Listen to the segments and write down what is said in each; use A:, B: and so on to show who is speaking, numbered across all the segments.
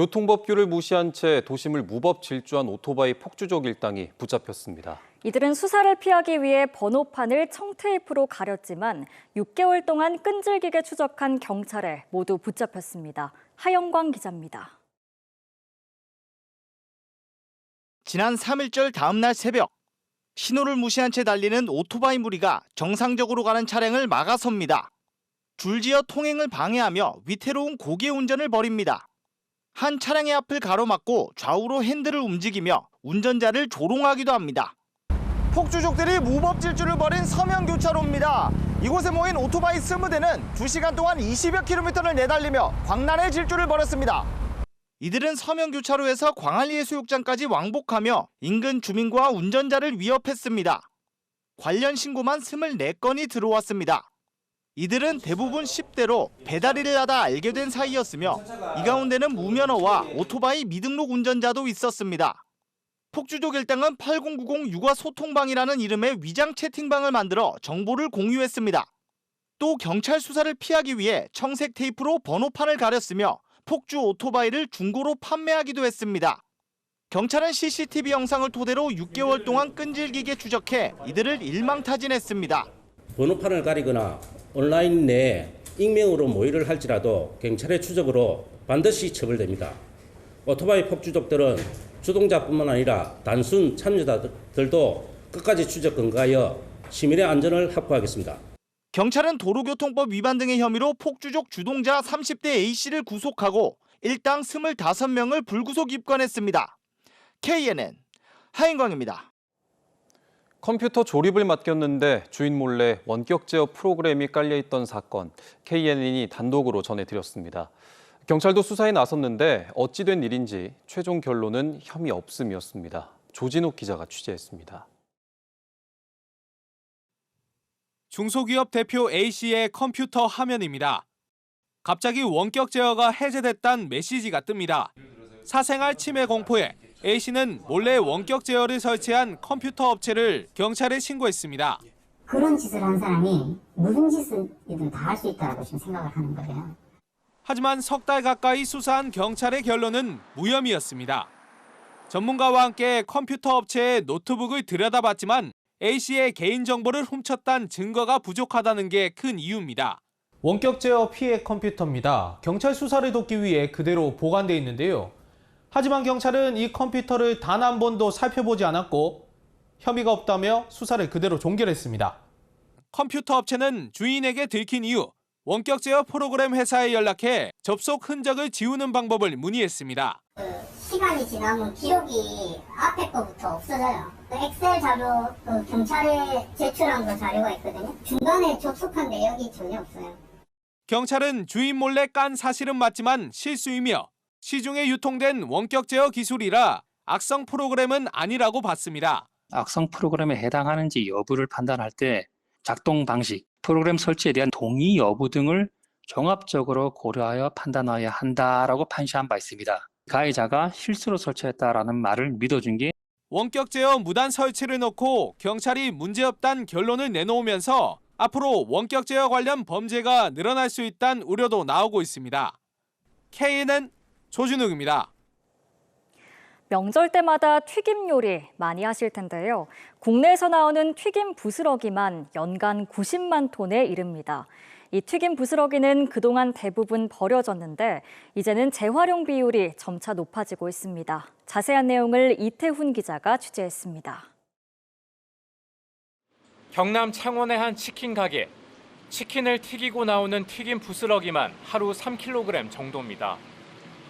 A: 교통법규를 무시한 채 도심을 무법 질주한 오토바이 폭주족 일당이 붙잡혔습니다.
B: 이들은 수사를 피하기 위해 번호판을 청테이프로 가렸지만 6개월 동안 끈질기게 추적한 경찰에 모두 붙잡혔습니다. 하영광 기자입니다.
C: 지난 3일절 다음 날 새벽, 신호를 무시한 채 달리는 오토바이 무리가 정상적으로 가는 차량을 막아섭니다. 줄지어 통행을 방해하며 위태로운 고개 운전을 벌입니다. 한 차량의 앞을 가로막고 좌우로 핸들을 움직이며 운전자를 조롱하기도 합니다. 폭주족들이 무법 질주를 벌인 서면교차로입니다. 이곳에 모인 오토바이 20대는 2시간 동안 20여 킬로미터를 내달리며 광란의 질주를 벌였습니다. 이들은 서면교차로에서 광안리해수욕장까지 왕복하며 인근 주민과 운전자를 위협했습니다. 관련 신고만 24건이 들어왔습니다. 이들은 대부분 10대로 배달일을 하다 알게 된 사이였으며 이 가운데는 무면허와 오토바이 미등록 운전자도 있었습니다. 폭주족 일당은 8090 육아 소통방이라는 이름의 위장 채팅방을 만들어 정보를 공유했습니다. 또 경찰 수사를 피하기 위해 청색 테이프로 번호판을 가렸으며 폭주 오토바이를 중고로 판매하기도 했습니다. 경찰은 CCTV 영상을 토대로 6개월 동안 끈질기게 추적해 이들을 일망타진했습니다.
D: 번호판을 가리거나 온라인 내에 익명으로 모의를 할지라도 경찰의 추적으로 반드시 처벌됩니다. 오토바이 폭주족들은 주동자뿐만 아니라 단순 참여자들도 끝까지 추적 근거하여 시민의 안전을 확보하겠습니다.
C: 경찰은 도로교통법 위반 등의 혐의로 폭주족 주동자 30대 A씨를 구속하고 일당 25명을 불구속 입건했습니다. KNN 하인광입니다.
A: 컴퓨터 조립을 맡겼는데 주인 몰래 원격 제어 프로그램이 깔려있던 사건, KNN이 단독으로 전해드렸습니다. 경찰도 수사에 나섰는데 어찌 된 일인지 최종 결론은 혐의 없음이었습니다. 조진욱 기자가 취재했습니다.
E: 중소기업 대표 A씨의 컴퓨터 화면입니다. 갑자기 원격 제어가 해제됐다는 메시지가 뜹니다. 사생활 침해 공포에 A씨는 몰래 원격 제어를 설치한 컴퓨터 업체를 경찰에 신고했습니다.
F: 그런 짓을 한 사람이 무슨 짓이든 다 할 수 있다고 지금 생각을 하는 거예요.
E: 하지만 석 달 가까이 수사한 경찰의 결론은 무혐의였습니다. 전문가와 함께 컴퓨터 업체의 노트북을 들여다봤지만 A씨의 개인정보를 훔쳤다는 증거가 부족하다는 게 큰 이유입니다. 원격 제어 피해 컴퓨터입니다. 경찰 수사를 돕기 위해 그대로 보관돼 있는데요. 하지만 경찰은 이 컴퓨터를 단 한 번도 살펴보지 않았고 혐의가 없다며 수사를 그대로 종결했습니다. 컴퓨터 업체는 주인에게 들킨 이후 원격 제어 프로그램 회사에 연락해 접속 흔적을 지우는 방법을 문의했습니다.
F: 시간이 지나면 기록이 앞에 거부터 없어져요. 엑셀 자료, 경찰에 제출한 거 자료가 있거든요. 중간에 접속한 내역이 전혀 없어요.
E: 경찰은 주인 몰래 깐 사실은 맞지만 실수이며 시중에 유통된 원격 제어 기술이라 악성 프로그램은 아니라고 봤습니다.
G: 악성 프로그램에 해당하는지 여부를 판단할 때 작동 방식, 프로그램 설치에 대한 동의 여부 등을 종합적으로 고려하여 판단해야 한다라고 판시한 바 있습니다. 가해자가 실수로 설치했다라는 말을 믿어준 게
E: 원격 제어 무단 설치를 놓고 경찰이 문제없다는 결론을 내놓으면서 앞으로 원격 제어 관련 범죄가 늘어날 수 있다는 우려도 나오고 있습니다. KNN 조준욱입니다.
B: 명절 때마다 튀김 요리 많이 하실 텐데요. 국내에서 나오는 튀김 부스러기만 연간 90만 톤에 이릅니다. 이 튀김 부스러기는 그동안 대부분 버려졌는데 이제는 재활용 비율이 점차 높아지고 있습니다. 자세한 내용을 이태훈 기자가 취재했습니다.
H: 경남 창원의 한 치킨 가게. 치킨을 튀기고 나오는 튀김 부스러기만 하루 3kg 정도입니다.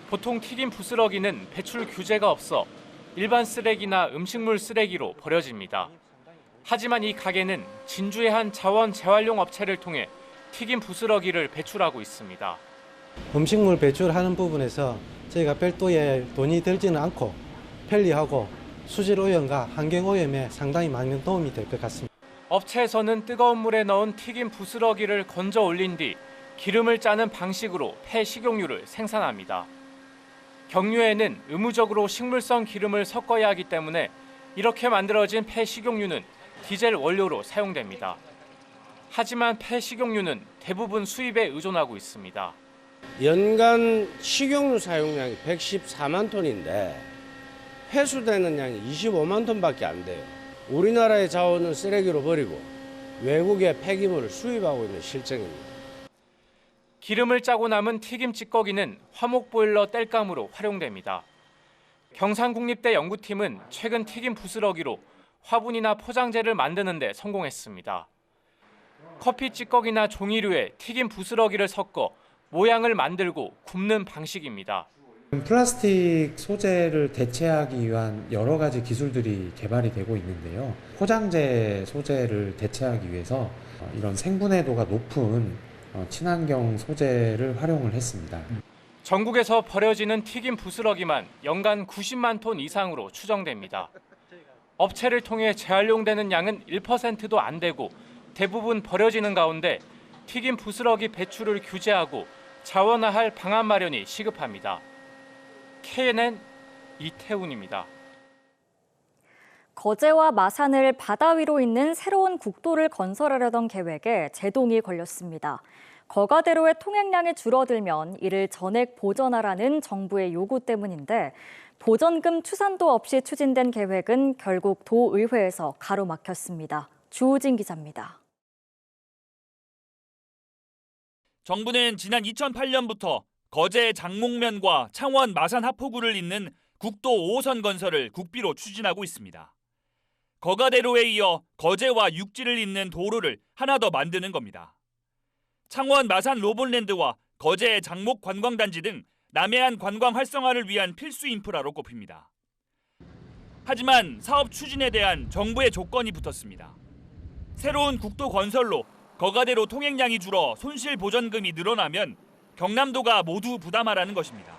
H: 보통 튀김 부스러기는 배출 규제가 없어 일반 쓰레기나 음식물 쓰레기로 버려집니다. 하지만 이 가게는 진주의 한 자원 재활용 업체를 통해 튀김 부스러기를 배출하고 있습니다.
I: 음식물 배출하는 부분에서 저희가 별도의 돈이 들지는 않고 편리하고 수질 오염과 환경 오염에 상당히 많은 도움이 될 것 같습니다.
H: 업체에서는 뜨거운 물에 넣은 튀김 부스러기를 건져 올린 뒤 기름을 짜는 방식으로 폐식용유를 생산합니다. 경유에는 의무적으로 식물성 기름을 섞어야 하기 때문에 이렇게 만들어진 폐식용유는 디젤 원료로 사용됩니다. 하지만 폐식용유는 대부분 수입에 의존하고 있습니다.
J: 연간 식용유 사용량이 114만 톤인데 회수되는 양이 25만 톤밖에 안 돼요. 우리나라의 자원을 쓰레기로 버리고 외국의 폐기물을 수입하고 있는 실정입니다.
H: 기름을 짜고 남은 튀김 찌꺼기는 화목 보일러 땔감으로 활용됩니다. 경상국립대 연구팀은 최근 튀김 부스러기로 화분이나 포장재를 만드는 데 성공했습니다. 커피 찌꺼기나 종이류에 튀김 부스러기를 섞어 모양을 만들고 굽는 방식입니다.
K: 플라스틱 소재를 대체하기 위한 여러 가지 기술들이 개발이 되고 있는데요. 포장재 소재를 대체하기 위해서 이런 생분해도가 높은 친환경 소재를 활용을 했습니다.
H: 전국에서 버려지는 튀김 부스러기만 연간 90만 톤 이상으로 추정됩니다. 업체를 통해 재활용되는 양은 1%도 안 되고 대부분 버려지는 가운데 튀김 부스러기 배출을 규제하고 자원화할 방안 마련이 시급합니다. KNN 이태훈입니다.
B: 거제와 마산을 바다 위로 잇는 새로운 국도를 건설하려던 계획에 제동이 걸렸습니다. 거가대로의 통행량이 줄어들면 이를 전액 보전하라는 정부의 요구 때문인데 보전금 추산도 없이 추진된 계획은 결국 도의회에서 가로막혔습니다. 주호진 기자입니다.
L: 정부는 지난 2008년부터 거제 장목면과 창원 마산 하포구를 잇는 국도 5호선 건설을 국비로 추진하고 있습니다. 거가대로에 이어 거제와 육지를 잇는 도로를 하나 더 만드는 겁니다. 창원 마산 로봇랜드와 거제 장목 관광단지 등 남해안 관광 활성화를 위한 필수 인프라로 꼽힙니다. 하지만 사업 추진에 대한 정부의 조건이 붙었습니다. 새로운 국도 건설로 거가대로 통행량이 줄어 손실 보전금이 늘어나면 경남도가 모두 부담하라는 것입니다.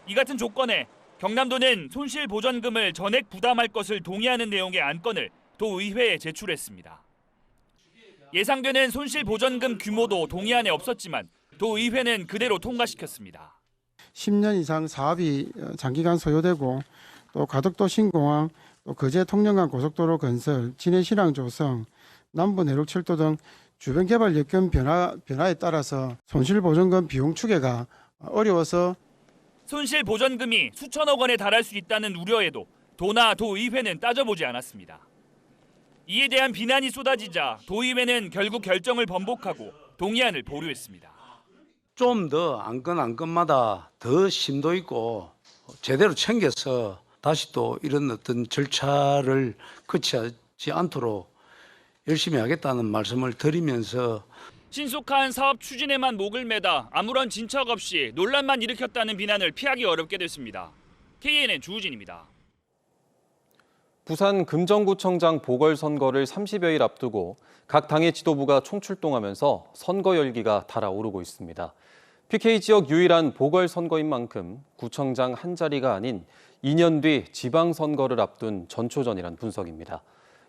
L: 이 같은 조건에 경남도는 손실 보전금을 전액 부담할 것을 동의하는 내용의 안건을 도의회에 제출했습니다. 예상되는 손실 보전금 규모도 동의안에 없었지만 도의회는 그대로 통과시켰습니다.
M: 10년 이상 사업이 장기간 소요되고 또 가덕도 신공항, 또 거제 통영간 고속도로 건설, 진해신항 조성, 남부 내륙철도 등 주변 개발 여건 변화에 따라서 손실보전금 비용 추계가 어려워서
L: 손실 보전금이 수천억 원에 달할 수 있다는 우려에도 도나 도의회는 따져보지 않았습니다. 이에 대한 비난이 쏟아지자 도의회는 결국 결정을 번복하고 동의안을 보류했습니다.
N: 좀 더 안건마다 더 심도 있고 제대로 챙겨서 다시 또 이런 어떤 절차를 거치지 않도록 열심히 하겠다는 말씀을 드리면서
L: 신속한 사업 추진에만 목을 매다 아무런 진척 없이 논란만 일으켰다는 비난을 피하기 어렵게 됐습니다. KNN 주우진입니다.
A: 부산 금정구청장 보궐선거를 30여일 앞두고 각 당의 지도부가 총출동하면서 선거 열기가 달아오르고 있습니다. PK 지역 유일한 보궐선거인 만큼 구청장 한 자리가 아닌 2년 뒤 지방선거를 앞둔 전초전이란 분석입니다.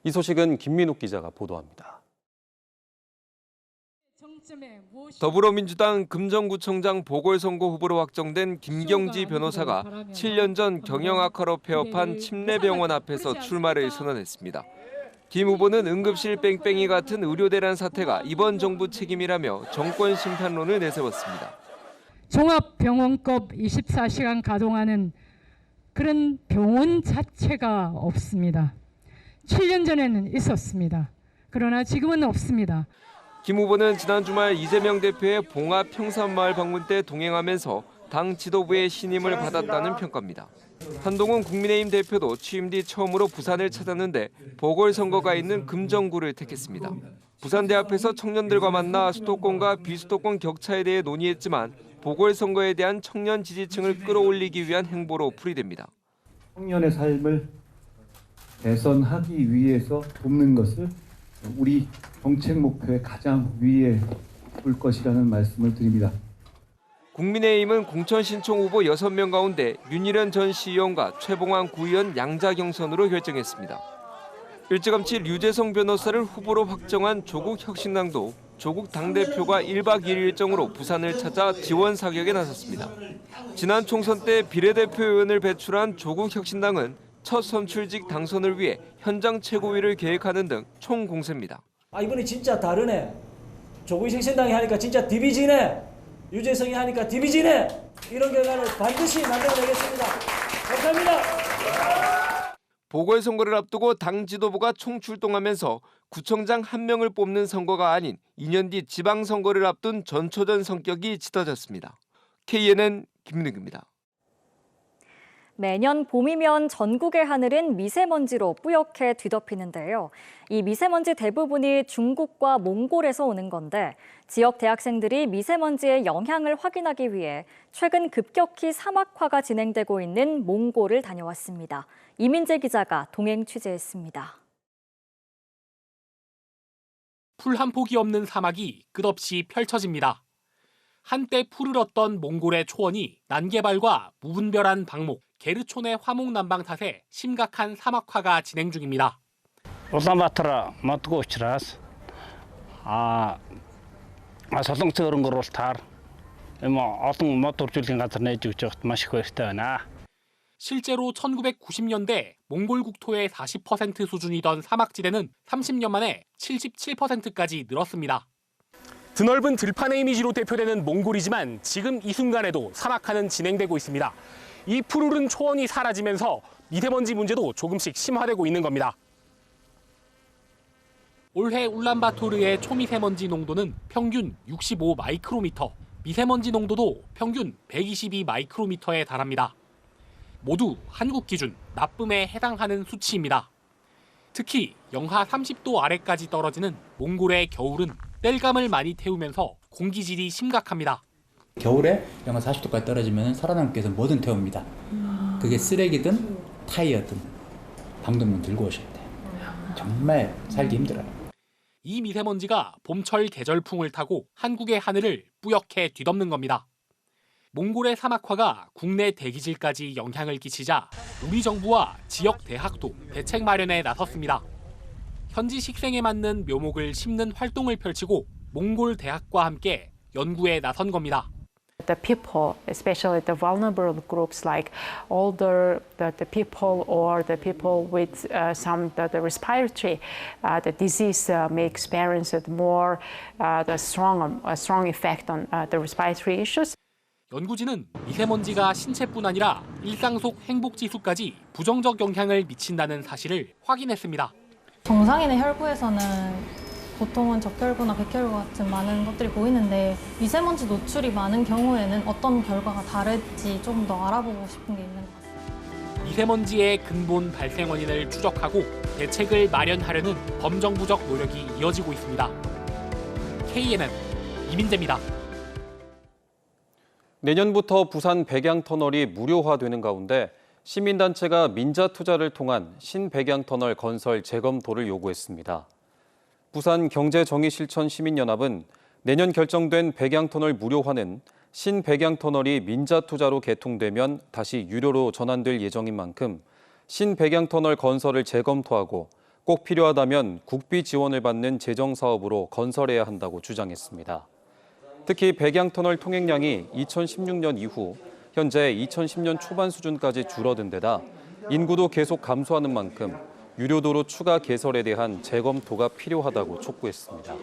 A: 이 소식은 김민욱 기자가 보도합니다.
O: 더불어민주당 금정구청장 보궐선거 후보로 확정된 김경지 변호사가 7년 전 경영악화로 폐업한 침례병원 앞에서 출마를 선언했습니다. 김 후보는 응급실 뺑뺑이 같은 의료대란 사태가 이번 정부 책임이라며 정권 심판론을 내세웠습니다.
P: 종합병원급 24시간 가동하는 그런 병원 자체가 없습니다. 7년 전에는 있었습니다. 그러나 지금은 없습니다.
O: 김 후보는 지난 주말 이재명 대표의 봉합 평산마을 방문 때 동행하면서 당 지도부의 신임을 받았다는 평가입니다. 한동훈 국민의힘 대표도 취임 뒤 처음으로 부산을 찾았는데 보궐선거가 있는 금정구를 택했습니다. 부산대 앞에서 청년들과 만나 수도권과 비수도권 격차에 대해 논의했지만 보궐선거에 대한 청년 지지층을 끌어올리기 위한 행보로 풀이됩니다.
Q: 청년의 삶을 개선하기 위해서 돕는 것을 우리 정책 목표의 가장 위에 둘 것이라는 말씀을 드립니다.
O: 국민의힘은 공천 신청 후보 6명 가운데 윤일현 전 시의원과 최봉환 구의원 양자 경선으로 결정했습니다. 일찌감치 류재성 변호사를 후보로 확정한 조국혁신당도 조국 당대표가 1박 2일 일정으로 부산을 찾아 지원 사격에 나섰습니다. 지난 총선 때 비례대표 의원을 배출한 조국혁신당은 첫 선출직 당선을 위해 현장 최고위를 계획하는 등 총공세입니다.
R: 이번에 진짜 다르네. 조국혁신당이 하니까 진짜 디비지네. 유재석이 하니까 디비진에 이런 결과를 반드시 만들어내겠습니다. 감사합니다.
O: 보궐선거를 앞두고 당 지도부가 총출동하면서 구청장 1명을 뽑는 선거가 아닌 2년 뒤 지방선거를 앞둔 전초전 성격이 짙어졌습니다. KNN 김민욱입니다.
B: 매년 봄이면 전국의 하늘은 미세먼지로 뿌옇게 뒤덮이는데요. 이 미세먼지 대부분이 중국과 몽골에서 오는 건데 지역 대학생들이 미세먼지의 영향을 확인하기 위해 최근 급격히 사막화가 진행되고 있는 몽골을 다녀왔습니다. 이민재 기자가 동행 취재했습니다.
S: 풀 한 폭이 없는 사막이 끝없이 펼쳐집니다. 한때 푸르렀던 몽골의 초원이 난개발과 무분별한 방목, 게르촌의 화목 난방 탓에 심각한 사막화가 진행 중입니다.
T: 울산바토르 못고 учраас 소송처 그런 거로 스타르 어떤 모tor 줄긴 같은 애 주죠 마시고 있다나.
S: 실제로 1990년대 몽골 국토의 40% 수준이던 사막지대는 30년 만에 77%까지 늘었습니다. 드넓은 들판의 이미지로 대표되는 몽골이지만 지금 이 순간에도 사막화는 진행되고 있습니다. 이 푸르른 초원이 사라지면서 미세먼지 문제도 조금씩 심화되고 있는 겁니다. 올해 울란바토르의 초미세먼지 농도는 평균 65 마이크로미터, 미세먼지 농도도 평균 122 마이크로미터에 달합니다. 모두 한국 기준 나쁨에 해당하는 수치입니다. 특히 영하 30도 아래까지 떨어지는 몽골의 겨울은 땔감을 많이 태우면서 공기질이 심각합니다.
U: 겨울에 영하 40도까지 떨어지면 살아남기 위해서 뭐든 태웁니다. 그게 쓰레기든 타이어든 방독면 들고 오셔야 돼요. 정말 살기 힘들어요.
S: 이 미세먼지가 봄철 계절풍을 타고 한국의 하늘을 뿌옇게 뒤덮는 겁니다. 몽골의 사막화가 국내 대기질까지 영향을 끼치자 우리 정부와 지역 대학도 대책 마련에 나섰습니다. 현지 식생에 맞는 묘목을 심는 활동을 펼치고 몽골 대학과 함께 연구에 나선 겁니다.
V: The people, especially the vulnerable groups like older the people or the people with some the respiratory the disease may experience more the strong effect on the respiratory issues.
S: 연구진은 미세먼지가 신체뿐 아니라 일상 속 행복 지수까지 부정적 영향을 미친다는 사실을 확인했습니다.
W: 정상인의 혈구에서는 보통은 적혈구나 백혈구 같은 많은 것들이 보이는데 미세먼지 노출이 많은 경우에는 어떤 결과가 다를지 좀 더 알아보고 싶은 게 있는 것 같습니다.
S: 미세먼지의 근본 발생 원인을 추적하고 대책을 마련하려는 범정부적 노력이 이어지고 있습니다. KNN 이민재입니다.
A: 내년부터 부산 백양터널이 무료화되는 가운데 시민단체가 민자투자를 통한 신백양터널 건설 재검토를 요구했습니다. 부산경제정의실천시민연합은 내년 결정된 백양터널 무료화는 신백양터널이 민자투자로 개통되면 다시 유료로 전환될 예정인 만큼 신백양터널 건설을 재검토하고 꼭 필요하다면 국비 지원을 받는 재정사업으로 건설해야 한다고 주장했습니다. 특히 백양터널 통행량이 2016년 이후 현재 2010년 초반 수준까지 줄어든 데다 인구도 계속 감소하는 만큼 유료도로 추가 개설에 대한 재검토가 필요하다고 촉구했습니다.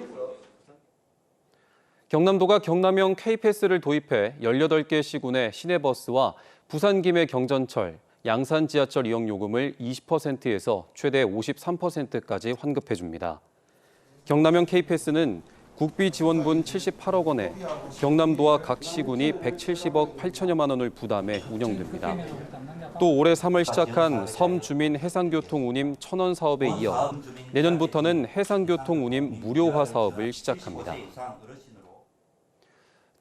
A: 경남도가 경남형 K패스를 도입해 18개 시군의 시내버스와 부산 김해 경전철, 양산 지하철 이용 요금을 20%에서 최대 53%까지 환급해 줍니다. 경남형 K패스는 국비 지원분 78억 원에 경남도와 각 시군이 170억 8천여만 원을 부담해 운영됩니다. 또 올해 3월 시작한 섬주민 해상교통 운임 1,000원 사업에 이어 내년부터는 해상교통 운임 무료화 사업을 시작합니다.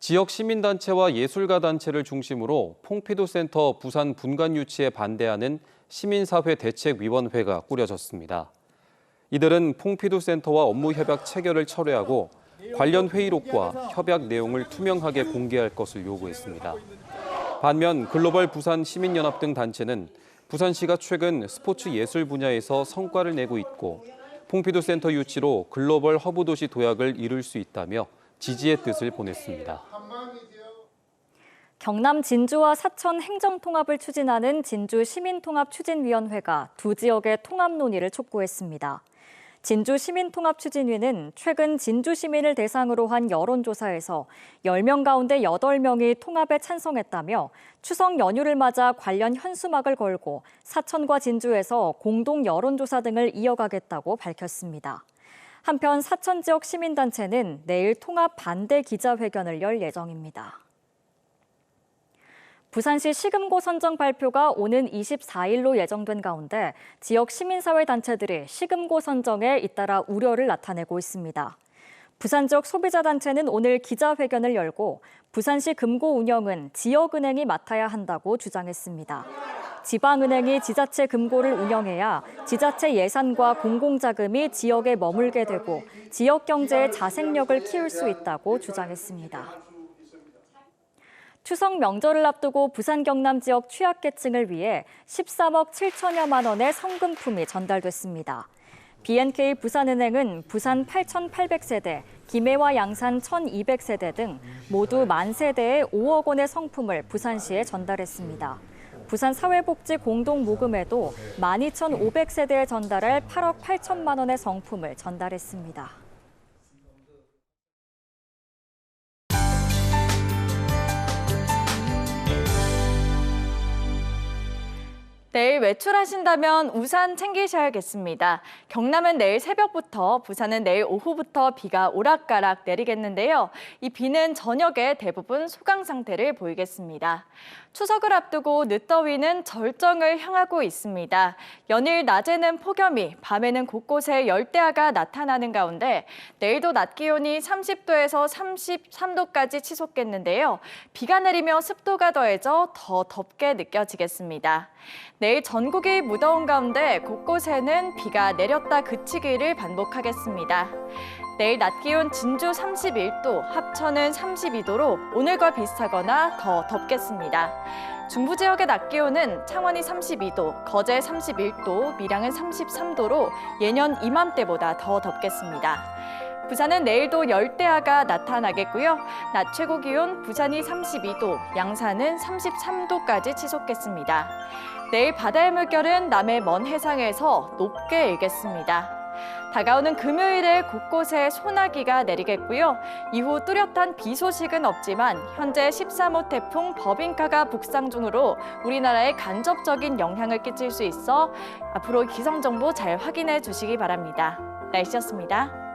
A: 지역 시민단체와 예술가 단체를 중심으로 퐁피두 센터 부산 분관 유치에 반대하는 시민사회 대책위원회가 꾸려졌습니다. 이들은 퐁피두 센터와 업무 협약 체결을 철회하고 관련 회의록과 협약 내용을 투명하게 공개할 것을 요구했습니다. 반면 글로벌 부산 시민연합 등 단체는 부산시가 최근 스포츠 예술 분야에서 성과를 내고 있고 퐁피두 센터 유치로 글로벌 허브 도시 도약을 이룰 수 있다며 지지의 뜻을 보냈습니다.
B: 경남 진주와 사천 행정통합을 추진하는 진주시민통합추진위원회가 두 지역의 통합 논의를 촉구했습니다. 진주시민통합추진위는 최근 진주 시민을 대상으로 한 여론조사에서 10명 가운데 8명이 통합에 찬성했다며 추석 연휴를 맞아 관련 현수막을 걸고 사천과 진주에서 공동 여론조사 등을 이어가겠다고 밝혔습니다. 한편 사천 지역 시민단체는 내일 통합 반대 기자회견을 열 예정입니다. 부산시 시금고 선정 발표가 오는 24일로 예정된 가운데 지역 시민사회 단체들이 시금고 선정에 잇따라 우려를 나타내고 있습니다. 부산 지역 소비자단체는 오늘 기자회견을 열고 부산시 금고 운영은 지역은행이 맡아야 한다고 주장했습니다. 지방은행이 지자체 금고를 운영해야 지자체 예산과 공공자금이 지역에 머물게 되고 지역 경제의 자생력을 키울 수 있다고 주장했습니다. 추석 명절을 앞두고 부산 경남 지역 취약계층을 위해 13억 7천여만 원의 성금품이 전달됐습니다. BNK 부산은행은 부산 8,800세대, 김해와 양산 1,200세대 등 모두 10,000세대에 5억 원의 성품을 부산시에 전달했습니다. 부산 사회복지 공동모금에도 12,500세대에 전달할 8억 8천만 원의 성품을 전달했습니다.
C: 내일 외출하신다면 우산 챙기셔야겠습니다. 경남은 내일 새벽부터, 부산은 내일 오후부터 비가 오락가락 내리겠는데요. 이 비는 저녁에 대부분 소강 상태를 보이겠습니다. 추석을 앞두고 늦더위는 절정을 향하고 있습니다. 연일 낮에는 폭염이, 밤에는 곳곳에 열대야가 나타나는 가운데 내일도 낮 기온이 30도에서 33도까지 치솟겠는데요. 비가 내리며 습도가 더해져 더 덥게 느껴지겠습니다. 내일 전국이 무더운 가운데 곳곳에는 비가 내렸다 그치기를 반복하겠습니다. 내일 낮 기온 진주 31도, 합천은 32도로 오늘과 비슷하거나 더 덥겠습니다. 중부 지역의 낮 기온은 창원이 32도, 거제 31도, 밀양은 33도로 예년 이맘때보다 더 덥겠습니다. 부산은 내일도 열대야가 나타나겠고요. 낮 최고 기온 부산이 32도, 양산은 33도까지 치솟겠습니다. 내일 바다의 물결은 남해 먼 해상에서 높게 일겠습니다. 다가오는 금요일에 곳곳에 소나기가 내리겠고요. 이후 뚜렷한 비 소식은 없지만 현재 13호 태풍 버빙카가 북상 중으로 우리나라에 간접적인 영향을 끼칠 수 있어 앞으로 기상정보 잘 확인해 주시기 바랍니다. 날씨였습니다.